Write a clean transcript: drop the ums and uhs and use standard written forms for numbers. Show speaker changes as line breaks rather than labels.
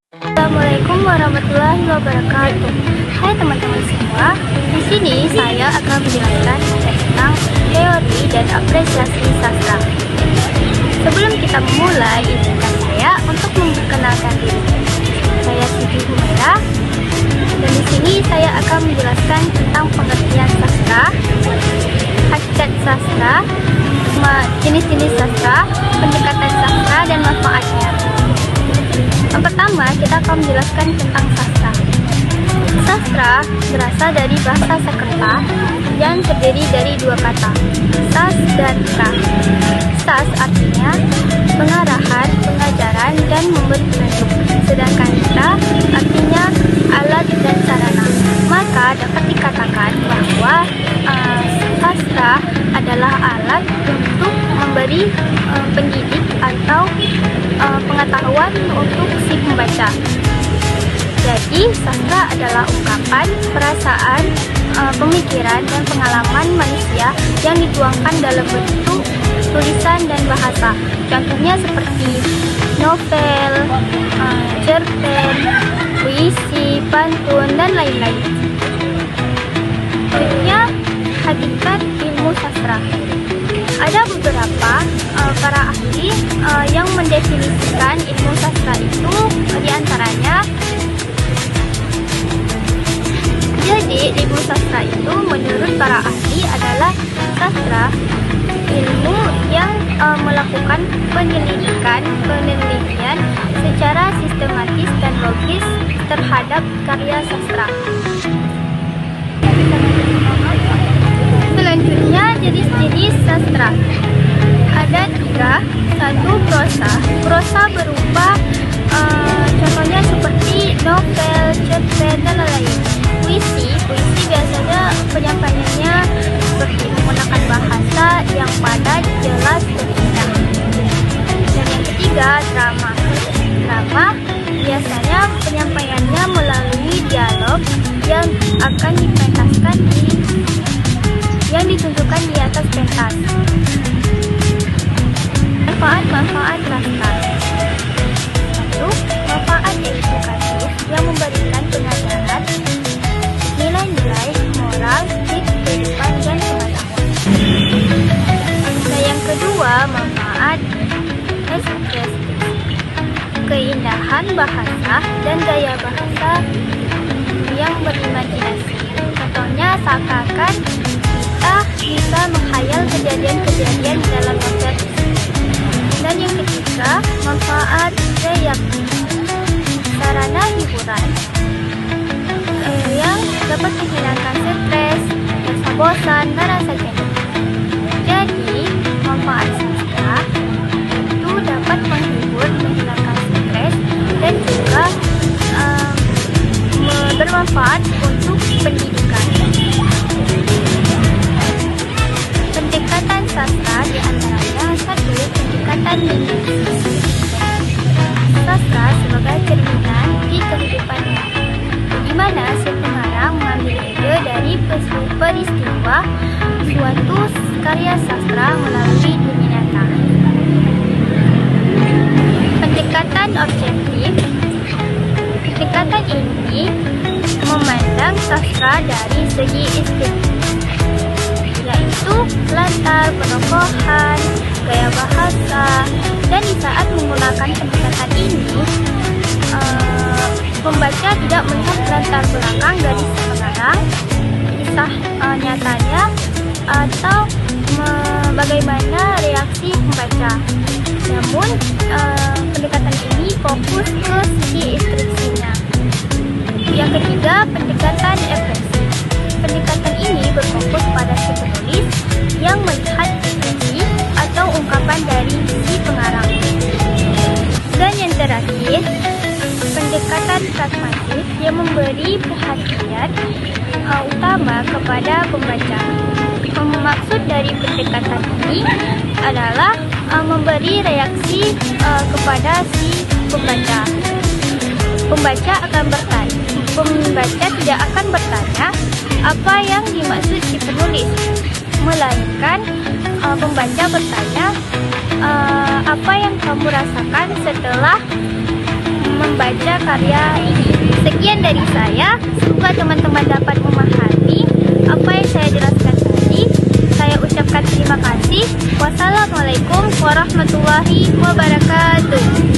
Assalamualaikum warahmatullahi wabarakatuh. Hai teman-teman semua, di sini saya akan menjelaskan tentang teori dan apresiasi sastra. Sebelum kita memulai, izinkan saya untuk memperkenalkan diri. Saya Siti Humaira, dan di sini saya akan menjelaskan tentang pengertian sastra, hakikat sastra, jenis-jenis sastra, pendekatan sastra, dan manfaatnya. Yang pertama, kita akan menjelaskan tentang sastra. Sastra berasal dari bahasa Sanskerta yang terdiri dari dua kata, sas dan tra. Sas artinya pengarahan, pengajaran, dan memberi petunjuk, sedangkan tra artinya alat dan sarana. Maka dapat dikatakan bahwa sastra adalah alat untuk memberi pendidik atau pengetahuan untuk si pembaca. Jadi, sastra adalah ungkapan, perasaan, pemikiran, dan pengalaman manusia yang dituangkan dalam bentuk tulisan dan bahasa. Contohnya seperti novel, cerpen, puisi, pantun, dan lain-lain. Berikutnya, hakikat ilmu sastra. Ada beberapa para ahli yang mendefinisikan ilmu sastra itu, diantaranya. Jadi, ilmu sastra itu menurut para ahli adalah sastra ilmu yang melakukan penyelidikan, penelitian secara sistematis dan logis terhadap karya sastra. Selanjutnya, jenis-jenis sastra. Ada tiga. Satu, prosa. Prosa berupa contohnya seperti novel, cerpen, dan lain-lain. Puisi biasanya penyampaiannya seperti menggunakan bahasa yang padat, jelas, dan indah. Dan yang ketiga, drama. Drama biasanya penyampaiannya melalui dialog yang akan dipentaskan yang ditunjukkan di atas pentas. Manfaat sastra. Satu, manfaat edukatif yang memberikan pengajaran, nilai-nilai moral, kehidupan, dan pengetahuan. Dan yang kedua, manfaat ekspresif, keindahan bahasa dan gaya bahasa yang berimajinasi. Contohnya seakan-akan kita bisa menghayal kejadian-kejadian dalam novel. Dan yang ketiga, manfaat kreatif, sarana hiburan yang dapat menghilangkan stres, rasa bosan, dan rasa jenuh. Jadi, manfaat sastra itu dapat menghibur, menghilangkan stres, dan juga bermanfaat untuk pendidikan. Pendekatan sastra diantaranya satu, pendekatan linguistik. Sastra sebagai cerminan di kehidupan nyata, di mana si pengarang mengambil ide dari peristiwa suatu karya sastra melalui dunia nyata. Pendekatan objektif. Pendekatan ini memandang sastra dari segi estetik, yaitu latar penokohan, gaya bahasa, dan di saat menggunakan pendekatan ini, pembaca tidak melihat latar belakang dari si pengarang, kisah nyatanya, atau bagaimana reaksi pembaca. Namun, pendekatan ini fokus ke sisi instruksinya. Yang ketiga, pendekatan ekspresif. Pendekatan ini berfokus pada si penulis yang melihat ekspresi atau ungkapan dari si pengarang. Dan yang terakhir, pendekatan pragmatis yang memberi perhatian utama kepada pembaca. Maksud dari pendekatan ini adalah memberi reaksi kepada si pembaca. Pembaca tidak akan bertanya apa yang dimaksud si penulis, melainkan pembaca bertanya apa yang kamu rasakan setelah membaca membaca karya ini. Sekian dari saya, semoga teman-teman dapat memahami apa yang saya jelaskan tadi. Saya ucapkan terima kasih. Wassalamualaikum warahmatullahi wabarakatuh.